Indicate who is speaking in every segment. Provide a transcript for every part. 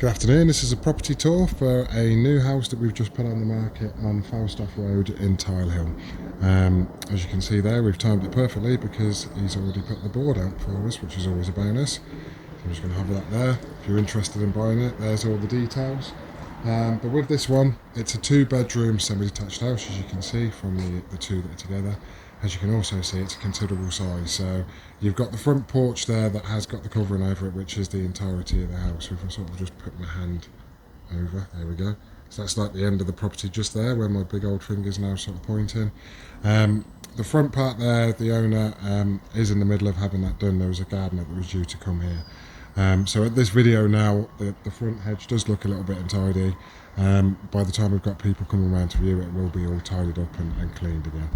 Speaker 1: Good afternoon, this is a property tour for a new house that we've just put on the market on Falstaff Road in Tile Hill. As you can see there, we've timed it perfectly because he's already put the board out for us, which is always a bonus. So I'm just going to have that there. If you're interested in buying it, there's all the details. But with this one, it's a 2-bedroom semi-detached house, as you can see from the two that are together. As you can also see, it's a considerable size. So you've got the front porch there that has got the covering over it, which is the entirety of the house. So if I sort of just put my hand over, there we go. So that's like the end of the property just there, where my big old finger's now sort of pointing. The front part there, the owner is in the middle of having that done. There was a gardener that was due to come here. So at this video now, the front hedge does look a little bit untidy. By the time we've got people coming around to view it, will be all tidied up and cleaned again.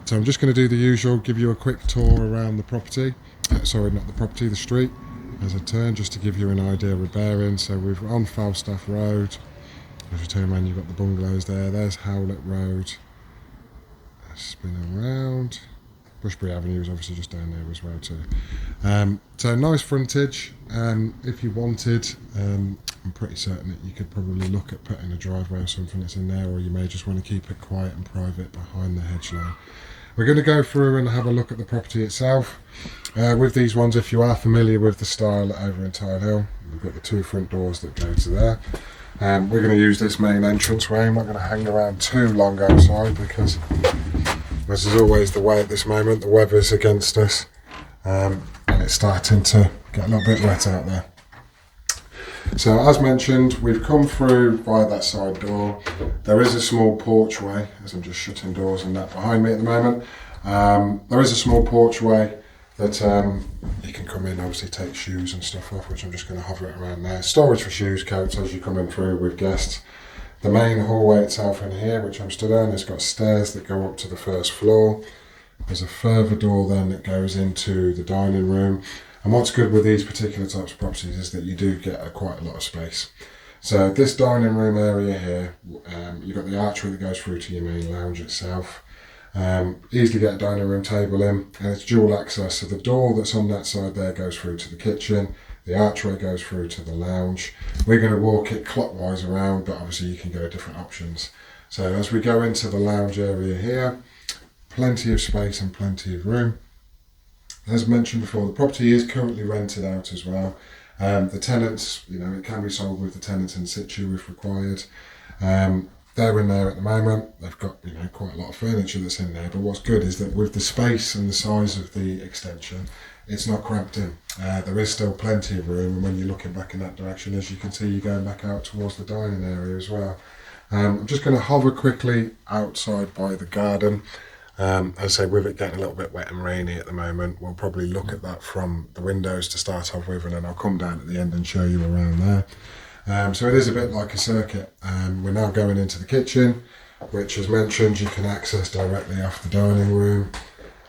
Speaker 1: So I'm just going to do the usual, give you a quick tour around the property, sorry, not the property, the street, as I turn, just to give you an idea of bearing. So we're on Falstaff Road. If you turn around, you've got the bungalows there. There's Howlett Road. Spin around. Bushbury Avenue is obviously just down there as well too. So nice frontage. If you wanted, I'm pretty certain that you could probably look at putting a driveway or something that's in there, or you may just want to keep it quiet and private behind the hedge line. We're going to go through and have a look at the property itself. With these ones, if you are familiar with the style over in Tile Hill, we've got the 2 front doors that go to there. We're going to use this main entrance way. I'm not going to hang around too long outside because this is always the way at this moment. The weather's against us, and it's starting to get a little bit wet out there. So as mentioned, we've come through via that side door. There is a small porchway, as I'm just shutting doors and that behind me at the moment. There is a small porchway that you can come in, obviously take shoes and stuff off, which I'm just going to hover it around there. Storage for shoes, coats as you come in through with guests. The main hallway itself in here, which I'm stood on, has got stairs that go up to the first floor. There's a further door then that goes into the dining room. And what's good with these particular types of properties is that you do get quite a lot of space. So this dining room area here, you've got the archway that goes through to your main lounge itself. Easily get a dining room table in, and it's dual access. So the door that's on that side there goes through to the kitchen. The archway goes through to the lounge. We're going to walk it clockwise around, but obviously you can go different options. So as we go into the lounge area here, plenty of space and plenty of room. As mentioned before, the property is currently rented out as well. The tenants, it can be sold with the tenants in situ if required. They're in there at the moment. They've got quite a lot of furniture that's in there, but what's good is that with the space and the size of the extension, it's not cramped in. There is still plenty of room, and when you're looking back in that direction, as you can see, you're going back out towards the dining area as well. I'm just going to hover quickly outside by the garden. As I say, with it getting a little bit wet and rainy at the moment, we'll probably look at that from the windows to start off with, and then I'll come down at the end and show you around there. So it is a bit like a circuit. We're now going into the kitchen, which, as mentioned, you can access directly off the dining room.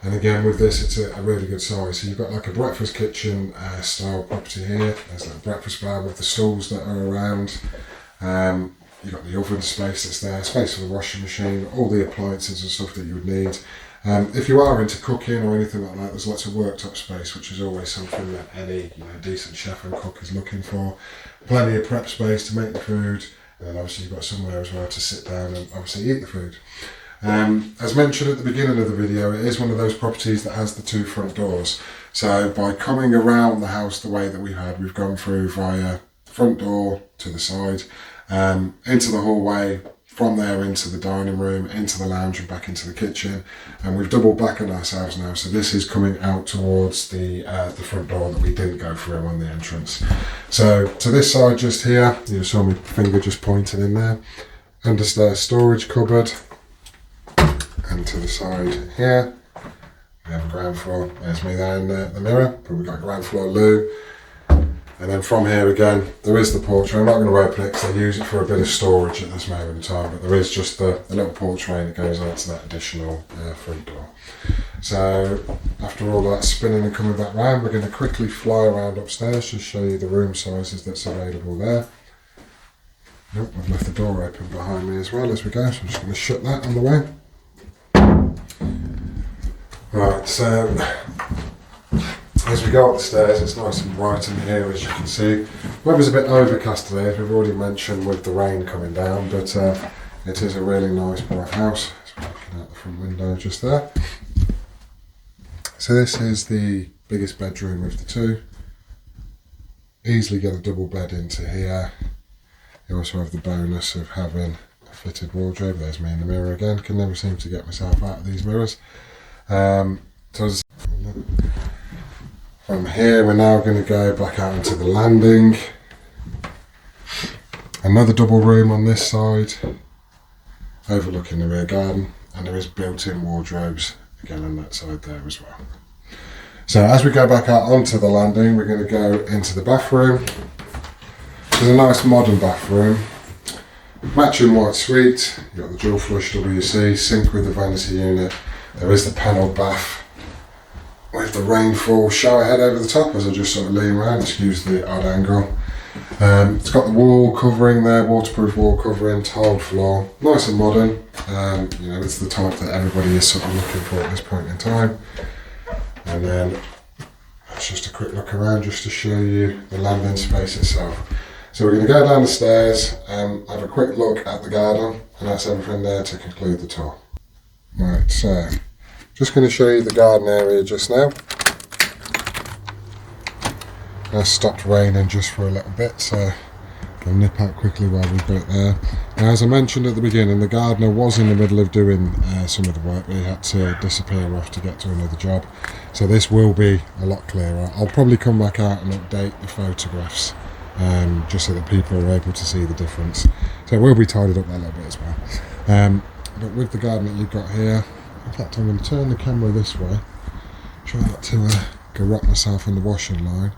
Speaker 1: And again, with this, it's a really good size. So you've got like a breakfast kitchen style property here. There's like a breakfast bar with the stools that are around. You've got the oven space that's there, space for the washing machine, all the appliances and stuff that you would need. If you are into cooking or anything like that, there's lots of worktop space, which is always something that any decent chef and cook is looking for. Plenty of prep space to make the food, and then obviously you've got somewhere as well to sit down and obviously eat the food. As mentioned at the beginning of the video, it is one of those properties that has the 2 front doors. So by coming around the house the way that we had, we've gone through via the front door to the side, into the hallway, from there into the dining room, into the lounge and back into the kitchen, and we've doubled back on ourselves now. So this is coming out towards the front door that we didn't go through on the entrance. So to this side just here, you saw my finger just pointing in there, under the storage cupboard, and to the side here we have a ground floor. There's me there in the mirror, but we've got a ground floor loo. And then from here again, there is the porch. I'm not going to open it because I use it for a bit of storage at this moment in time, but there is just the little porchway that goes onto that additional front door. So after all that spinning and coming back round, we're going to quickly fly around upstairs to show you the room sizes that's available there. Nope, I've left the door open behind me as well as we go, so I'm just going to shut that on the way. Right, so as we go up the stairs, it's nice and bright in here, as you can see. Weather's a bit overcast today, as we've already mentioned, with the rain coming down, but it is a really nice bright house. So we're looking out the front window just there. So this is the biggest bedroom of the two. Easily get a double bed into here. You also have the bonus of having a fitted wardrobe. There's me in the mirror again. Can never seem to get myself out of these mirrors. So from here we're now going to go back out into the landing. Another double room on this side, overlooking the rear garden, and there is built-in wardrobes again on that side there as well. So as we go back out onto the landing, we're going to go into the bathroom. There's a nice modern bathroom, matching white suite. You've got the dual flush WC, sink with the vanity unit. There is the panelled bath with the rainfall shower head over the top as I just sort of lean around, excuse the odd angle. It's got the wall covering there, waterproof wall covering, tiled floor, nice and modern. You know, it's the type that everybody is sort of looking for at this point in time. And then that's just a quick look around just to show you the landing space itself. So we're going to go down the stairs and have a quick look at the garden, and that's everything there to conclude the tour. Right, so just going to show you the garden area just now. It's stopped raining just for a little bit, so I'll nip out quickly while we've got it there. Now, as I mentioned at the beginning, the gardener was in the middle of doing some of the work, but he had to disappear off to get to another job. So this will be a lot clearer. I'll probably come back out and update the photographs just so that people are able to see the difference. So it will be tidied up a little bit as well. But with the garden that you've got here, in fact I'm going to turn the camera this way, try not to garrot myself in the washing line.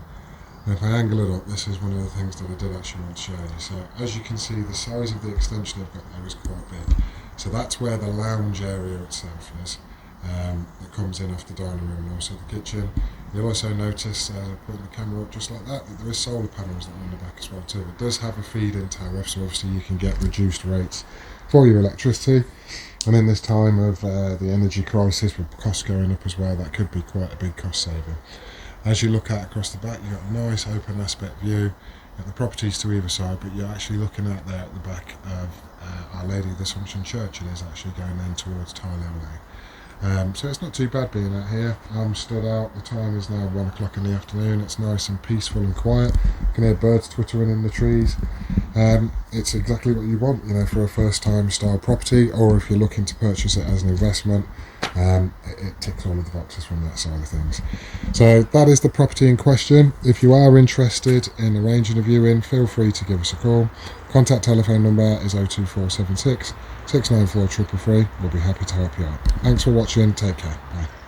Speaker 1: And if I angle it up, this is one of the things that I did actually want to show you. So as you can see, the size of the extension I've got there is quite big. So that's where the lounge area itself is. That comes in off the dining room and also the kitchen. You'll also notice, as I put the camera up just like that there is solar panels that are on the back as well too. It does have a feed-in tariff, so obviously you can get reduced rates for your electricity. And in this time of the energy crisis, with costs going up as well, that could be quite a big cost saving. As you look out across the back, you've got a nice open aspect view. You've got the properties to either side, but you're actually looking out there at the back of Our Lady of the Assumption Church. It is actually going in towards Tile Lane. So it's not too bad being out here. I'm stood out. The time is now 1 o'clock in the afternoon. It's nice and peaceful and quiet. You can hear birds twittering in the trees. It's exactly what you want, you know, for a first-time style property, or if you're looking to purchase it as an investment. It ticks all of the boxes from that side of things. So that is the property in question. If you are interested in arranging a viewing, feel free to give us a call. Contact telephone number is 02476 694 333. We'll be happy to help you out. Thanks for watching. Take care. Bye.